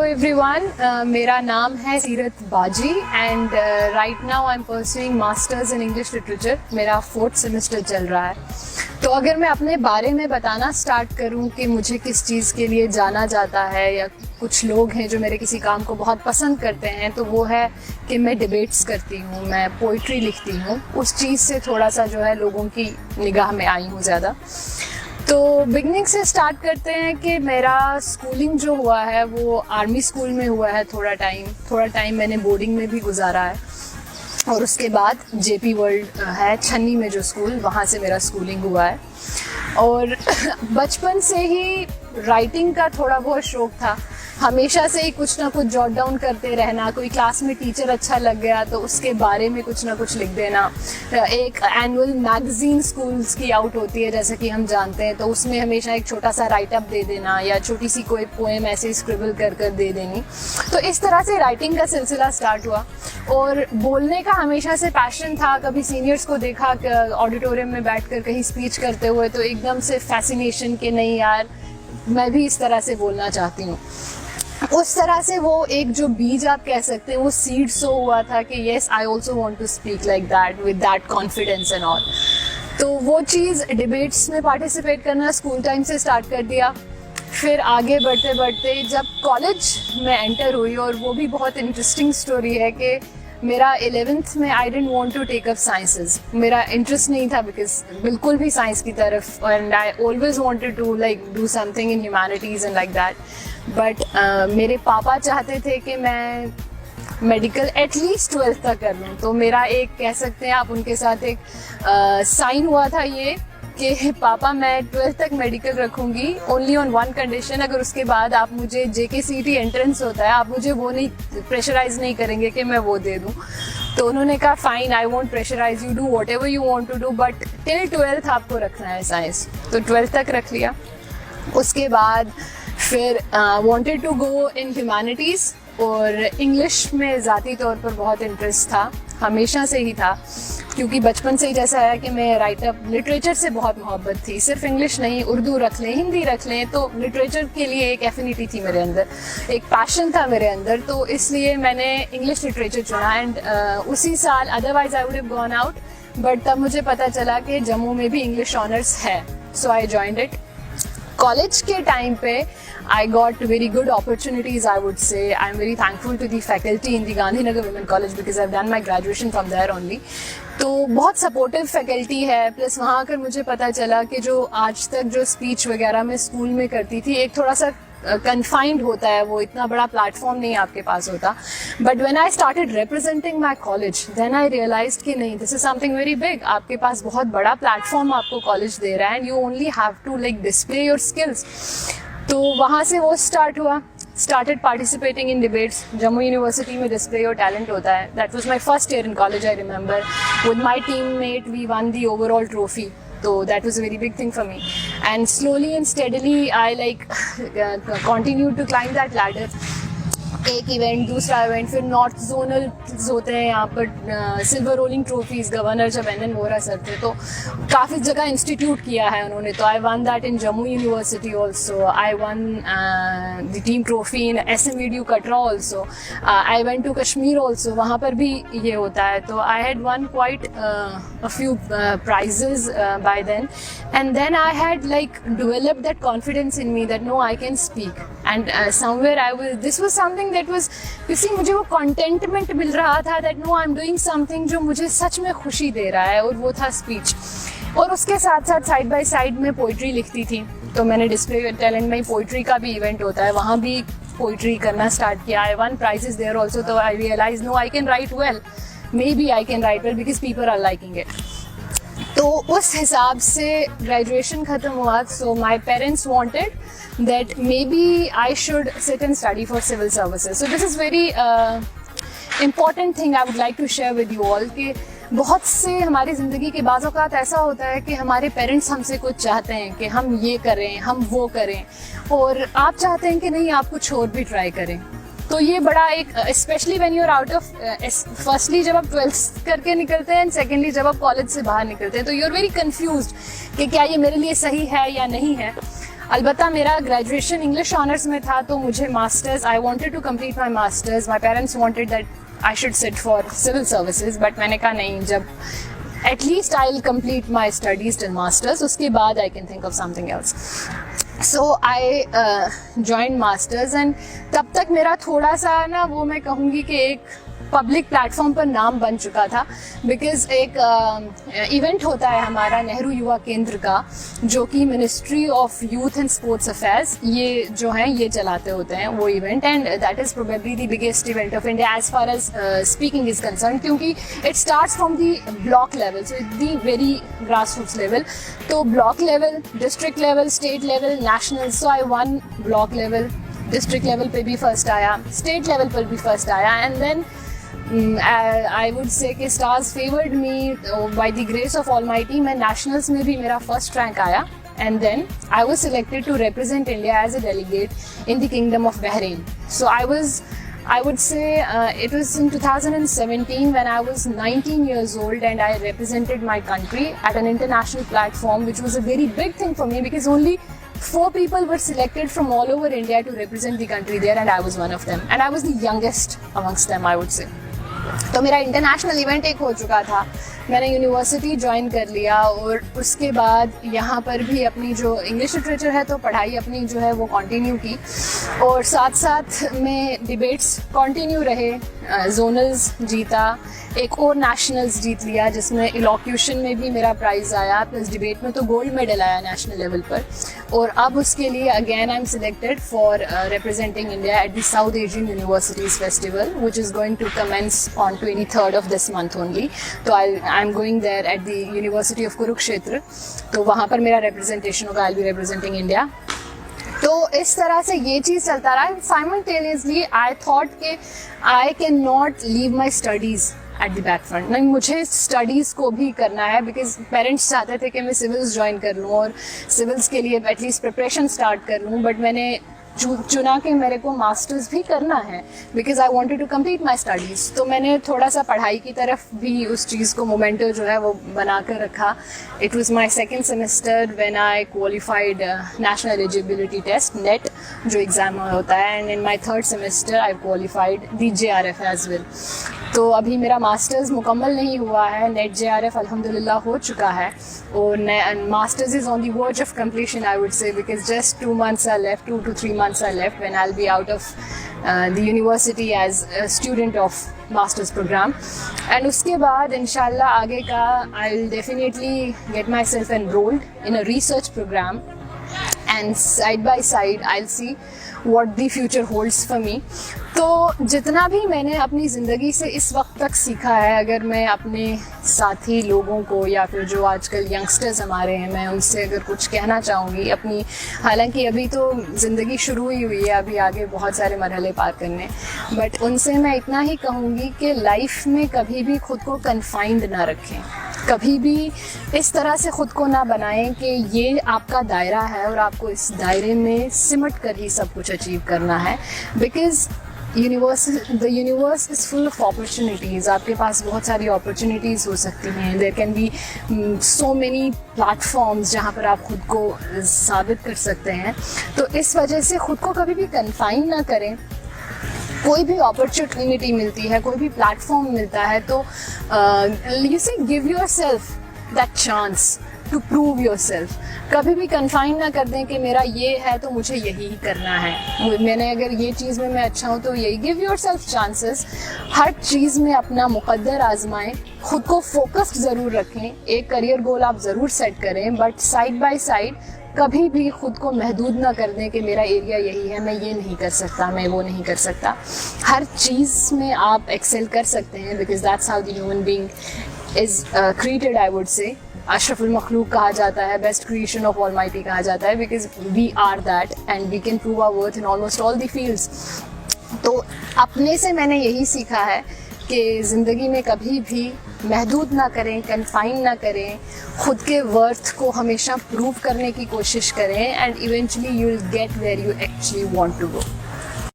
Everyone, मेरा नाम है सीरत बाजी and right now I am pursuing masters in English literature. मेरा 4th सेमेस्टर चल रहा है। तो अगर मैं अपने बारे में बताना स्टार्ट करूं कि मुझे किस चीज़ के लिए जाना जाता है या कुछ लोग हैं जो मेरे किसी काम को बहुत पसंद करते हैं, तो वो है कि मैं डिबेट्स करती हूँ, मैं पोइट्री लिखती हूँ। उस चीज़ से थोड़ा सा जो है लोगों की निगाह में आई हूँ ज़्यादा। तो बिगनिंग से स्टार्ट करते हैं कि मेरा स्कूलिंग जो हुआ है वो आर्मी स्कूल में हुआ है। थोड़ा टाइम मैंने बोर्डिंग में भी गुजारा है और उसके बाद जेपी वर्ल्ड है छन्नी में जो स्कूल, वहाँ से मेरा स्कूलिंग हुआ है। और बचपन से ही राइटिंग का थोड़ा बहुत शौक था, हमेशा से ही कुछ ना कुछ जॉट डाउन करते रहना। कोई क्लास में टीचर अच्छा लग गया तो उसके बारे में कुछ ना कुछ लिख देना। एक एनुअल मैगजीन स्कूल्स की आउट होती है जैसे कि हम जानते हैं, तो उसमें हमेशा एक छोटा सा राइट अप दे देना या छोटी सी कोई पोएम ऐसे स्क्रिबल कर दे देनी। तो इस तरह से राइटिंग का सिलसिला स्टार्ट हुआ और बोलने का हमेशा से पैशन था। कभी सीनियर्स को देखा ऑडिटोरियम में बैठकर कहीं स्पीच करते हुए तो एकदम से फैसिनेशन कि नहीं यार, मैं भी इस तरह से बोलना चाहती हूँ। उस तरह से वो एक जो बीज आप कह सकते हैं वो सीड सो हुआ था कि yes I also want to speak like that with that confidence and all. तो वो चीज़ डिबेट्स में पार्टिसिपेट करना स्कूल टाइम से स्टार्ट कर दिया। फिर आगे बढ़ते बढ़ते जब कॉलेज में एंटर हुई, और वो भी बहुत इंटरेस्टिंग स्टोरी है कि मेरा 11th में I don't want to take up sciences. मेरा इंटरेस्ट नहीं था बिल्कुल भी साइंस की तरफ, and I always wanted to like do something in humanities and like that. But मेरे पापा चाहते थे कि मैं मेडिकल एटलीस्ट 12th तक कर लूँ। तो मेरा एक कह सकते हैं आप उनके साथ एक साइन हुआ था ये कि पापा मैं 12th तक मेडिकल रखूँगी ओनली ऑन वन कंडीशन, अगर उसके बाद आप मुझे JKCET एंट्रेंस होता है आप मुझे वो नहीं प्रेशराइज नहीं करेंगे कि मैं वो दे दूँ। तो उन्होंने कहा fine, I want pressurise, you do whatever you want to do, but till 12th आपको रखना है साइंस। तो 12th तक रख लिया। उसके बाद फिर wanted to go in humanities, और इंग्लिश में ज़ाती तौर पर बहुत इंटरेस्ट था, हमेशा से ही था, क्योंकि बचपन से ही जैसा है कि मैं राइटअप लिटरेचर से बहुत मोहब्बत थी। सिर्फ इंग्लिश नहीं, उर्दू रख लें, हिंदी रख लें, तो लिटरेचर के लिए एक एफिनिटी थी मेरे अंदर, एक पैशन था मेरे अंदर। तो इसलिए मैंने इंग्लिश लिटरेचर चुना एंड उसी साल otherwise I would have gone out, but तब मुझे पता चला कि जम्मू में भी इंग्लिश ऑनर्स है, सो आई जॉइंड इट। कॉलेज के टाइम पे I got very good opportunities, I would say. I'm very thankful to the faculty in the Gandhinagar Women College because I've done my graduation from there only. तो बहुत supportive faculty है, plus वहाँ आकर मुझे पता चला कि जो आज तक जो स्पीच वगैरह मैं स्कूल में करती थी एक थोड़ा सा कन्फाइंड होता है, वो इतना बड़ा प्लेटफॉर्म नहीं आपके पास होता। But when I started representing my college then I realised कि नहीं, this is something very big. आपके पास बहुत बड़ा प्लेटफॉर्म आपको कॉलेज दे रहा है and you only have to like display your skills. तो वहाँ से वो स्टार्ट हुआ, started participating in debates। Jammu university में डिस्प्ले योर टैलेंट होता है। That was my first year in college, I remember with my teammate we won the overall trophy. So that was a very big thing for me, and slowly and steadily I like continued to climb that ladder। एक event, दूसरा event, फिर north zonal होते हैं यहाँ पर silver rolling trophies. Governor जब NN Vohra sir थे तो काफ़ी जगह इंस्टीट्यूट किया है उन्होंने। तो I won that in Jammu university also, I won the team trophy in SMEDU Katra also, I went to Kashmir also, वहाँ पर भी ये होता है। तो I had won quite a few prizes by then, and then I had like developed that confidence in me that no I can speak, and somewhere I was, this was something that was, किसी मुझे वो contentment मिल रहा था that no I am doing something जो मुझे सच में खुशी दे रहा है, और वो था स्पीच। और उसके साथ साथ साइड बाय साइड में पोइट्री लिखती थी। तो मैंने डिस्प्ले टैलेंट में पोइट्री का भी इवेंट होता है, वहाँ भी पोइट्री करना स्टार्ट किया। I won prizes there also. तो I realise no I can write well, maybe I can write well because people are liking it. तो उस हिसाब से ग्रेजुएशन ख़त्म हुआ। So my parents wanted that maybe I should sit and study for civil services. So this is very important thing I would like to share with you all कि बहुत से हमारी ज़िंदगी के बाज़ औक़ात ऐसा होता है कि हमारे पेरेंट्स हमसे कुछ चाहते हैं कि हम ये करें, हम वो करें, और आप चाहते हैं कि नहीं आप कुछ और भी ट्राई करें। तो ये बड़ा एक, specially when you are out of, firstly जब आप 12th करके निकलते हैं एंड सेकेंडली जब आप कॉलेज से बाहर निकलते हैं, तो यू आर वेरी कन्फ्यूज्ड कि क्या ये मेरे लिए सही है या नहीं है। अलबत्ता मेरा ग्रेजुएशन इंग्लिश ऑनर्स में था, तो मुझे masters, I wanted to complete my masters. My parents wanted that I should sit for civil services, but मैंने कहा नहीं, जब at least I will complete my studies till masters, उसके बाद I can think of something else. So I join masters and तब तक मेरा थोड़ा सा ना, वो मैं कहूँगी कि एक पब्लिक प्लेटफॉर्म पर नाम बन चुका था. बिकॉज एक इवेंट होता है हमारा नेहरू युवा केंद्र का, जो कि ministry of youth and sports affairs ये जो हैं ये चलाते होते हैं वो event, and that is probably the biggest event of India as far as speaking is concern, क्योंकि it starts from the block level, so the very grass roots level. तो block level, district level, state level, national. So I won block level, district level पे भी first आया, state level पर भी first आया, and then I would say कि stars favored me by the grace of Almighty. मैं nationals में भी मेरा first rank आया, and then I was selected to represent India as a delegate in the Kingdom of Bahrain. So I would say it was in 2017 when I was 19 years old and I represented my country at an international platform, which was a very big thing for me because only 4 people were selected from all over India to represent the country there, and I was one of them, and I was the youngest amongst them, I would say. तो मेरा international event एक हो चुका था, मैंने university join कर लिया, और उसके बाद यहाँ पर भी अपनी जो इंग्लिश लिटरेचर है तो पढ़ाई अपनी जो है वो कंटिन्यू की, और साथ साथ में डिबेट्स कंटिन्यू रहे. जोनल्स जीता, एक और नेशनल्स जीत लिया जिसमें इलोक्यूशन में भी मेरा प्राइज़ आया, प्लस डिबेट में तो गोल्ड मेडल आया नेशनल लेवल पर. और अब उसके लिए again I am selected for representing India at the South Asian universities festival which is going to commence on 23rd of this month only. तो I am going there at the university of Kurukshetra, तो वहाँ पर मेरा representation होगा. I will be representing India. तो इस तरह से ये चीज़ चलता रहा. साइमल्टेनियसली आई थॉट कि I can not leave my studies at the back front. नहीं, मुझे स्टडीज़ को भी करना है, बिकॉज पेरेंट्स चाहते थे कि मैं सिविल्स ज्वाइन कर लूँ और सिविल्स के लिए एटलीस्ट प्रिपरेशन स्टार्ट कर लूँ, बट मैंने चुना कि मेरे को मास्टर्स भी करना है because I wanted to complete my studies. तो मैंने थोड़ा सा पढ़ाई की तरफ भी उस चीज़ को मोमेंटो जो है वो बना कर रखा. It was my second semester when I qualified national eligibility test NET जो एग्ज़ाम होता है, and in my third semester I qualified the JRF as well. तो अभी मेरा मास्टर्स मुकम्मल नहीं हुआ है, नेट JRF अल्हम्दुलिल्लाह हो चुका है, और masters is on the verge of completion I would से, because just 2 months are left, 2 to 3 months are left when I'll be out of the university as a student of master's program. And उसके बाद इंशाल्लाह आगे का I'll definitely get myself enrolled in a research program, and side by side I'll see what the future holds for me. तो जितना भी मैंने अपनी ज़िंदगी से इस वक्त तक सीखा है, अगर मैं अपने साथी लोगों को या फिर जो आजकल यंगस्टर्स हमारे हैं, मैं उनसे अगर कुछ कहना चाहूँगी अपनी, हालांकि अभी तो ज़िंदगी शुरू ही हुई है, अभी आगे बहुत सारे मरहले पार करने, बट उनसे मैं इतना ही कहूँगी कि लाइफ में कभी भी खुद को कन्फाइंड ना रखें, कभी भी इस तरह से ख़ुद को ना बनाएं कि ये आपका दायरा है और आपको इस दायरे में सिमट कर ही सब कुछ अचीव करना है. Because the universe is full of opportunities. आपके पास बहुत सारी अपॉर्चुनिटीज़ हो सकती हैं. There can be so many platforms जहाँ पर आप खुद को साबित कर सकते हैं. तो इस वजह से ख़ुद को कभी भी कन्फाइन ना करें. कोई भी अपॉर्चुनिटी मिलती है, कोई भी प्लेटफॉर्म मिलता है, तो you say give yourself that chance to prove yourself. कभी भी कन्फाइन ना कर दें कि मेरा ये है तो मुझे यही करना है, मैंने अगर ये चीज़ में मैं अच्छा हूँ तो यही. Give yourself chances. हर चीज़ में अपना मुकद्दर आजमाएं, खुद को फोकस्ड ज़रूर रखें, एक करियर गोल आप ज़रूर सेट करें, बट साइड बाय साइड कभी भी खुद को महदूद ना कर दें कि मेरा एरिया यही है, मैं ये नहीं कर सकता, मैं वो नहीं कर सकता. हर चीज़ में आप एक्सेल कर सकते हैं, because that's how the human being is created. I would say अशरफुल मखलूक कहा जाता है, बेस्ट क्रिएशन ऑफ ऑलमाइटी कहा जाता है, because we are that and we can prove our worth in almost all the fields. तो अपने से मैंने यही सीखा है कि ज़िंदगी में कभी भी महदूद ना करें, कन्फाइन ना करें, ख़ुद के वर्थ को हमेशा प्रूव करने की कोशिश करें, and eventually you will get where you actually want to go.